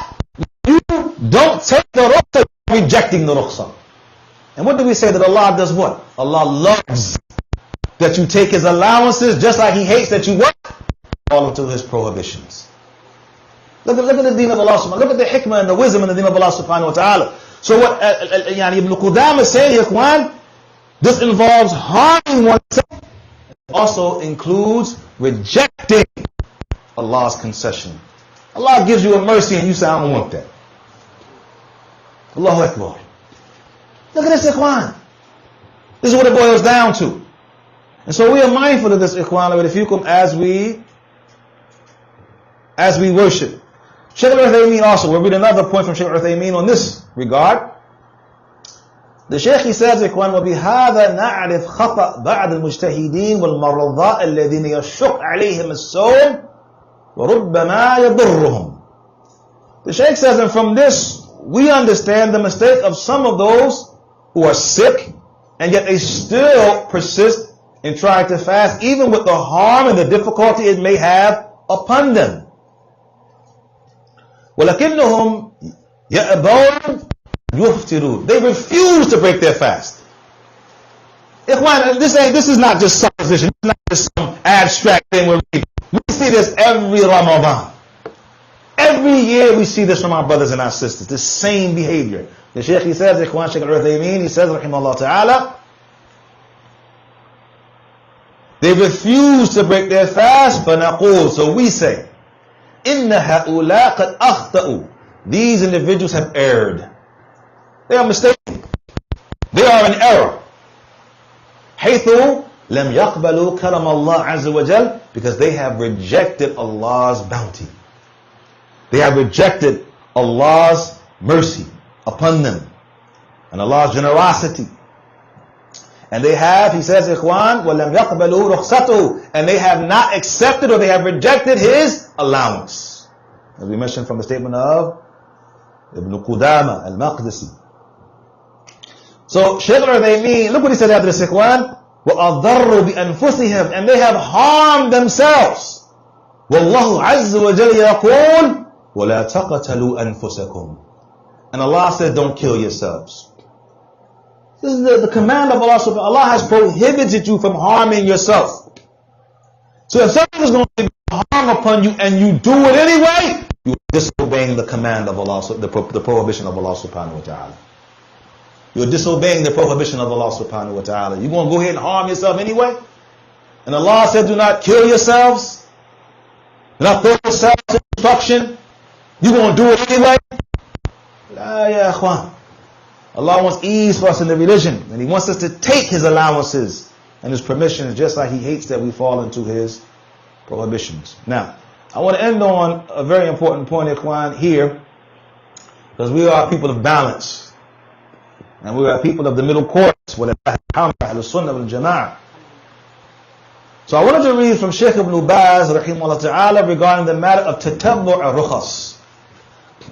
you don't take the rukhsah, you're rejecting the rukhsah. And what do we say? That Allah does what? Allah loves that you take His allowances, just like He hates that you what? All into His prohibitions. Look at the deen of Allah subhanahu wa ta'ala. Look at the hikmah and the wisdom in the deen of Allah subhanahu wa ta'ala. So what Ibn Qudama is saying here, Ikhwan, this involves harming oneself. It also includes rejecting Allah's concession. Allah gives you a mercy and you say, I don't want that. Allahu Akbar. Look at this, Ikhwan. This is what it boils down to. And so we are mindful of this, Ikhwan, as we worship. Shaykh al-Uthaymeen also, we'll read another point from Shaykh al-Uthaymeen on this regard. The Shaykh, he says, Ikhwan, وَبِهَذَا نَعْرِفْ خَطَأْ بَعْدِ الْمُجْتَهِدِينَ وَالْمَرَضَاءِ الَّذِينَ يَشُقْ عَلَيْهِمْ الصَّوْمُ وَرُبَّمَا يَضُرُّهُم. The Shaykh says, and from this, we understand the mistake of some of those who are sick, and yet they still persist in trying to fast, even with the harm and the difficulty it may have upon them. وَلَكِنَّهُمْ يَأْبَوْنَ يُفْتِرُونَ. They refuse to break their fast. Ikhwan, this is not just supposition. It's not just some abstract thing we're reading. We see this every Ramadan. Every year we see this from our brothers and our sisters. The same behavior. The Shaykh, he says, Ikhwan, Shaykh al-Uthaymeen, he says, rahimahullah ta'ala, they refuse to break their fast, فَنَقُولُ. So we say, إِنَّ هَؤُلَاءَ قَدْ أَخْطَأُوا. These individuals have erred. They are mistaken. They are in error. حَيْثُ لَمْ يَقْبَلُوا كَرَمَ اللَّهِ عَزَّ وَجَلَّ. Because they have rejected Allah's bounty. They have rejected Allah's mercy upon them and Allah's generosity. And they have, he says, Ikhwan, وَلَمْ يَقْبَلُوا رُخْصَتُهُ. And they have not accepted or they have rejected his allowance. As we mentioned from the statement of Ibn Qudama al-Maqdisi. So, Shaykh al-Uthaymeen, look what he said after this, Ikhwan. وَأَضَرُّوا بِأَنفُسِهِمْ. And they have harmed themselves. وَاللَّهُ عَزَّ وَجَلَّ يَقُولُ وَلَا تَقَتَلُوا أَنفُسَكُمْ. And Allah says, don't kill yourselves. This is the command of Allah. Allah has prohibited you from harming yourself. So if something is going to harm upon you and you do it anyway, you are disobeying the command of Allah, the prohibition of Allah subhanahu wa ta'ala. You are disobeying the prohibition of Allah subhanahu wa ta'ala. You're going to go ahead and harm yourself anyway? And Allah said, do not kill yourselves. Do not throw yourselves to destruction. You're going to do it anyway? La ya akhwan. Allah wants ease for us in the religion, and He wants us to take His allowances and His permissions, just like He hates that we fall into His prohibitions. Now, I want to end on a very important point, Ikhwan, here, because we are people of balance, and we are people of the middle course, Sunnah wal Jama'ah. So I wanted to read from Shaykh Ibn Baz, rahimahullah ta'ala, regarding the matter of tatabbu' rukhas,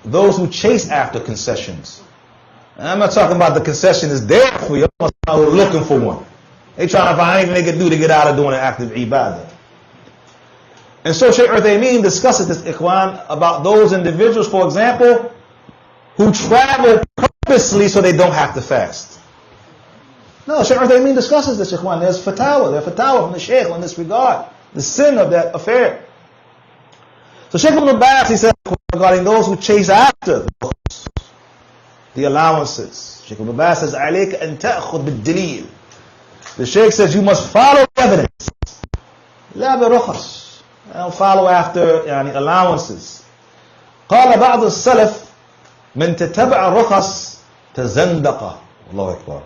those who chase after concessions. And I'm not talking about the concession is there for you. I'm talking about looking for one. They trying to find anything they can do to get out of doing an active ibadah. And so Shaykh Uthaymeen discusses this, Ikhwan, about those individuals, for example, who travel purposely so they don't have to fast. No, Shaykh Uthaymeen discusses this, Ikhwan. There's fatwa from the Shaykh on this regard, the sin of that affair. So Shaykh Ibn Abbas, he says, regarding those who chase after the allowances. Shaykh Ibn Abbas says, عَلَيْكَ أَن تَأْخُذْ بِالدَّلِيلِ. The Shaykh says, you must follow evidence. لَا بِرُخَص. Don't follow after allowances. قال بعض السلف من تتبع رخص تزندق. Allahu Akbar.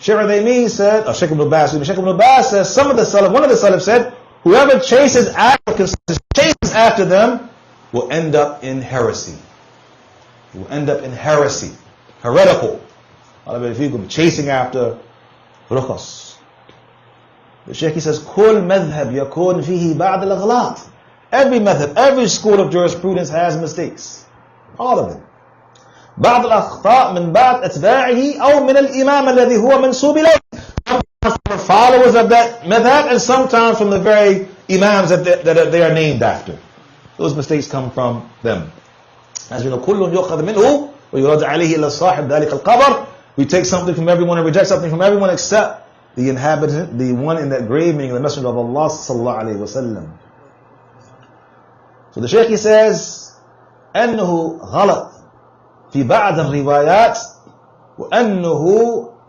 Shaykh Uthaymeen said, or Shaykh Ibn Abbas says, one of the Salaf said, whoever chases after them will end up in heresy. Will end up in heresy. Heretical. Chasing after rukhas. The Shaykh, he says, كل مذهب يكون فيه بعض الأغلاط. Every method, every school of jurisprudence has mistakes. All of them. بعض الأخطاء من بعض أتباعه أو من الإمام الذي هو منسوب إليه. Sometimes from the followers of that madhab, and sometimes from the very imams that they are named after. Those mistakes come from them. As we know, كل يؤخذ منه ويرد عليه إلا صاحب ذلك القبر. We take something from everyone and reject something from everyone except the inhabitant, the one in that grave, meaning the Messenger of Allah sallallahu alaihi wasallam. So the Shaykh, he says, أنه غلط في بعض الروايات وأنه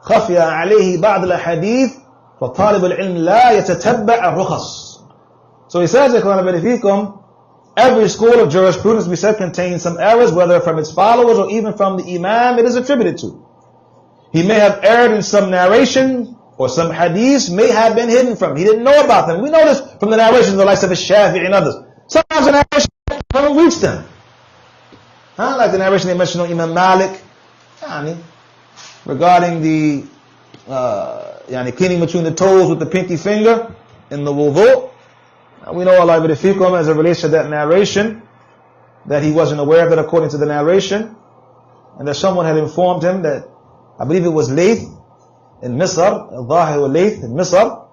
خفي عليه بعض الأحاديث فطالب العلم لا يتتبع الرخص. So he says, every school of jurisprudence, we said, contains some errors, whether from its followers or even from the imam it is attributed to. He may have erred in some narration, or some hadiths may have been hidden from him. He didn't know about them. We know this from the narrations of the likes of Shafi'i and others. Sometimes the narration don't reach them. Like the narration they mentioned on Imam Malik, regarding the cleaning between the toes with the pinky finger in the wudu. We know Allah Fikum as it relates to that narration, that he wasn't aware of it according to the narration, and that someone had informed him that, I believe it was Layth in Misr, Al-Zahir wa Layth in Misr,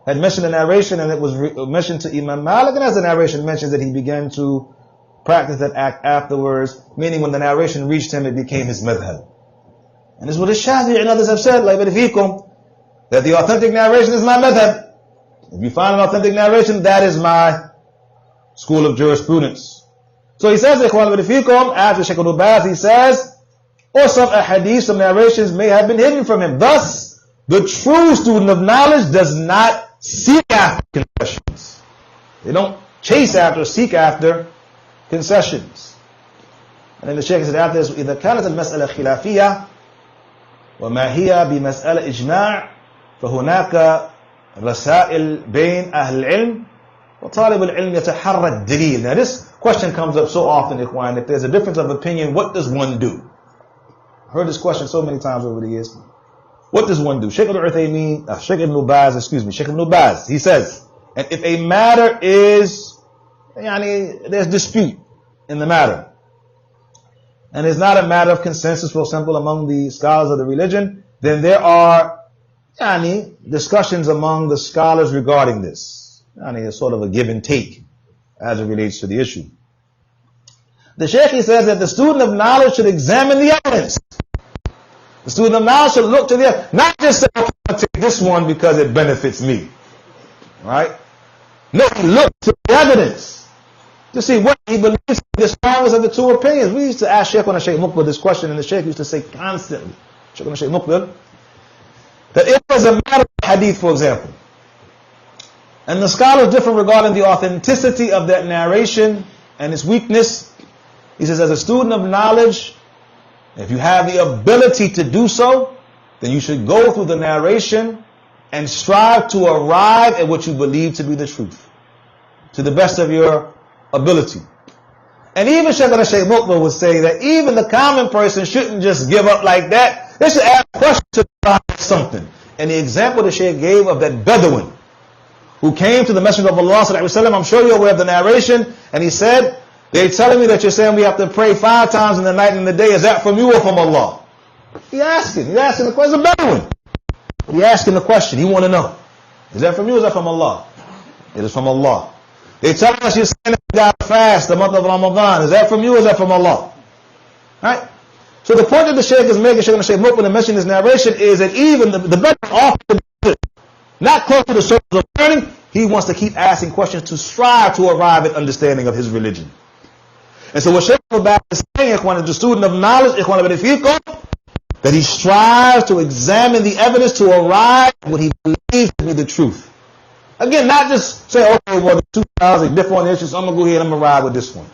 had mentioned the narration, and it was mentioned to Imam Malik, and as the narration mentions that he began to practice that act afterwards, meaning when the narration reached him, it became his madhab. And this is what the Shafi'i and others have said, Allah Fikum, that the authentic narration is my madhab. If you find an authentic narration, that is my school of jurisprudence. So he says, after Shaykh al-Baz, he says, or some ahadith, some narrations may have been hidden from him. Thus, the true student of knowledge does not seek after concessions. They don't chase after or seek after concessions. And then the Shaykh said after this, إِذَا كَانَتْ الْمَسْأَلَةِ خِلَافِيَّةً وَمَا هِيَ بِمَسْأَلَةِ إِجْمَاعٍ فَهُنَاكَ رسائل بين أهل العلم وطالب العلم يتحرى الدليل. Now this question comes up so often, Ikhwan, if there's a difference of opinion, what does one do? I've heard this question so many times over the years. What does one do? Shaykh al-Uthaymeen, Shaykh ibn Baz, he says, and if a matter is, there's dispute in the matter, and it's not a matter of consensus, for example, among the scholars of the religion, then there are discussions among the scholars regarding this. It's sort of a give and take as it relates to the issue. The Shaykh says that the student of knowledge should examine the evidence. The student of knowledge should look to the evidence, not just say, okay, I'll take this one because it benefits me. Right? No, look to the evidence to see what he believes to be the strongest of the two opinions. We used to ask Shaykh Muqbil this question, and the Shaykh used to say constantly, Shaykh Muqbil, that if there's a matter of hadith, for example, and the scholars differ regarding the authenticity of that narration and its weakness, he says, as a student of knowledge, if you have the ability to do so, then you should go through the narration and strive to arrive at what you believe to be the truth, to the best of your ability. And even Shaykh Muqbil would say that even the common person shouldn't just give up like that. They should ask questions to try something. And the example the Shaykh gave of that Bedouin who came to the Messenger of Allah sallallahu alaihi wasallam, I'm sure you're aware of the narration, and he said, they're telling me that you're saying we have to pray 5 times in the night and the day. Is that from you or from Allah? He's asking the question. It's a Bedouin. He's asking the question. He want to know. Is that from you or is that from Allah? It is from Allah. They're telling us you're saying that you got to fast the month of Ramadan. Is that from you or is that from Allah? Right? So the point that the Shaykh is making, Shaykh Muqbil, to mention this narration, is that even the better often not close to the surface of learning, he wants to keep asking questions to strive to arrive at understanding of his religion. And so what Shaykh al-Baz is saying, Ikhwan, is the student of knowledge, Ikhwan, that he strives to examine the evidence to arrive at what he believes to be the truth. Again, not just say, okay, well, the 2 scholars are different on the issue, so I'm going to go ahead and I'm going to ride with this one,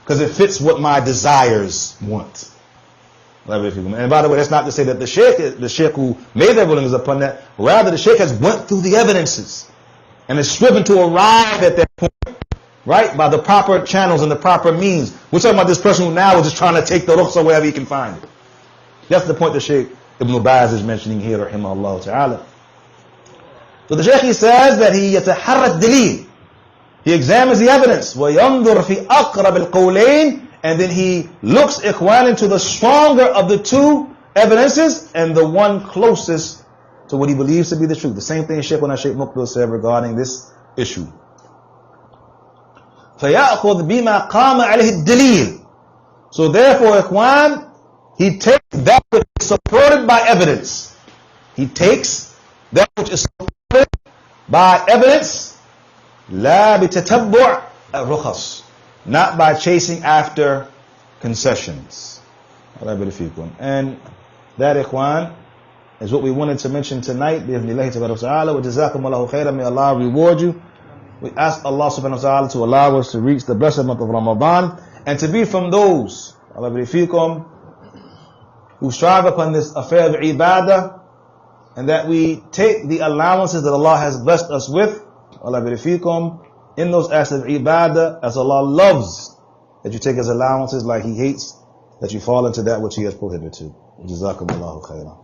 because it fits what my desires want. And by the way, that's not to say that the Shaykh who made their rulings upon that. Rather, the Shaykh has went through the evidences and has striven to arrive at that point, right, by the proper channels and the proper means. We're talking about this person who now is just trying to take the rukhsah wherever he can find it. That's the point that Shaykh Ibn Baz is mentioning here, rahimahullah ta'ala. So the Shaykh, he says that he yataharrat dalil. He examines the evidence. وَيَنْظُرْ فِي أَقْرَبِ الْقَوْلَيْنِ, and then he looks, Ikhwan, into the stronger of the two evidences and the one closest to what he believes to be the truth. The same thing Shaykh Muqbil said regarding this issue. فَيَأْخُذْ بِمَا قَامَ عَلَيْهِ الدَّلِيلِ. So therefore, Ikhwan, he takes that which is supported by evidence. He takes that which is supported by evidence, لَا بِتَتَبُّعْ الرُّخَص. not by chasing after concessions. And that, ikhwan, is what we wanted to mention tonight. Bi-idhnillahi tabaraka wa ta'ala. Wa jazakumullahu khairan. May Allah reward you. We ask Allah subhanahu wa ta'ala to allow us to reach the blessed month of Ramadan and to be from those who strive upon this affair of ibadah, and that we take the allowances that Allah has blessed us with in those acts of ibadah, as Allah loves that you take His allowances, like He hates that you fall into that which He has prohibited. Jazakumullahu khairan.